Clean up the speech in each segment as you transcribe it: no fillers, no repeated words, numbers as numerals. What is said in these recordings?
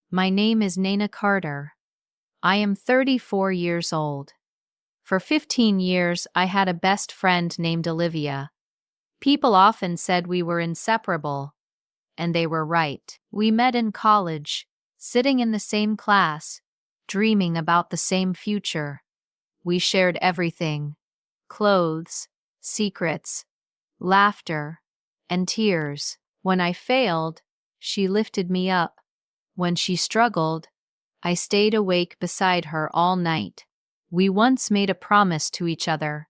My name is Nenah Carter. I am 34 years old. For 15 years, I had a best friend named Olivia. People often said we were inseparable, and they were right. We met in college, sitting in the same class, dreaming about the same future. We shared everything: clothes, secrets, laughter, and tears. When I failed, she lifted me up. When she struggled, I stayed awake beside her all night. We once made a promise to each other.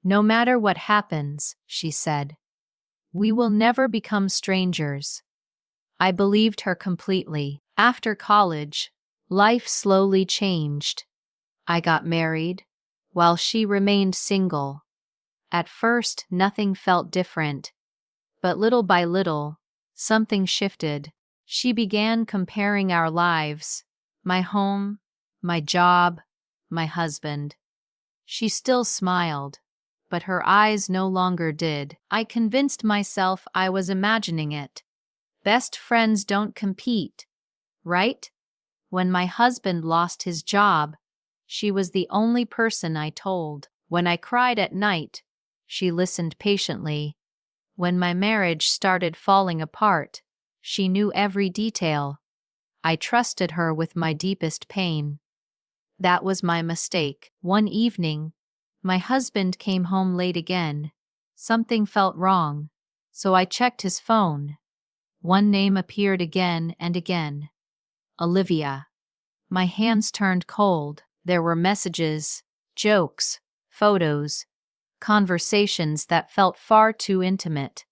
No matter what happens, she said, we will never become strangers. I believed her completely. After college, life slowly changed. I got married, while she remained single. At first, nothing felt different, but little by little, something shifted. She began comparing our lives: my home, my job, my husband. She still smiled, but her eyes no longer did. I convinced myself I was imagining it. Best friends don't compete, right? When my husband lost his job, she was the only person I told. When I cried at night, she listened patiently. When my marriage started falling apart, she knew every detail. I trusted her with my deepest pain. That was my mistake. One evening, my husband came home late again. Something felt wrong, so I checked his phone. One name appeared again and again: Olivia. My hands turned cold. There were messages, jokes, photos, conversations that felt far too intimate.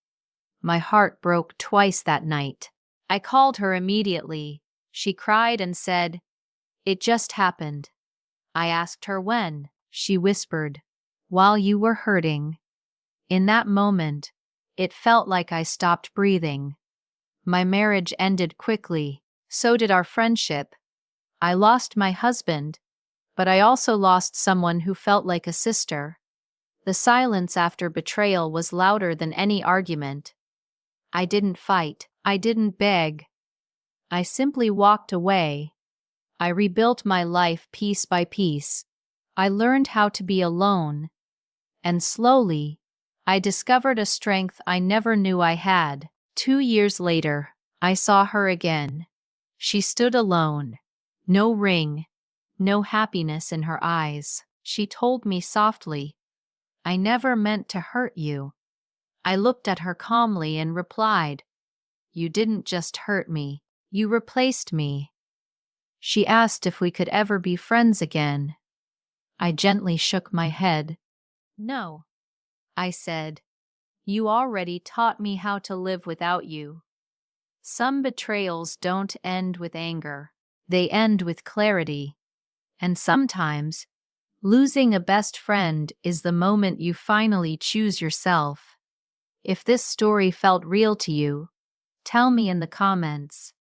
My heart broke twice that night. I called her immediately. She cried and said, "It just happened." I asked her when. She whispered, "While you were hurting." In that moment, it felt like I stopped breathing. My marriage ended quickly. So did our friendship. I lost my husband, but I also lost someone who felt like a sister. The silence after betrayal was louder than any argument. I didn't fight. I didn't beg. I simply walked away. I rebuilt my life piece by piece. I learned how to be alone. And slowly, I discovered a strength I never knew I had. 2 years later, I saw her again. She stood alone. No ring, no happiness in her eyes. She told me softly, "I never meant to hurt you." I looked at her calmly and replied, "You didn't just hurt me, you replaced me." She asked if we could ever be friends again. I gently shook my head. "No," I said. "You already taught me how to live without you." Some betrayals don't end with anger. They end with clarity. And sometimes, losing a best friend is the moment you finally choose yourself. If this story felt real to you, tell me in the comments.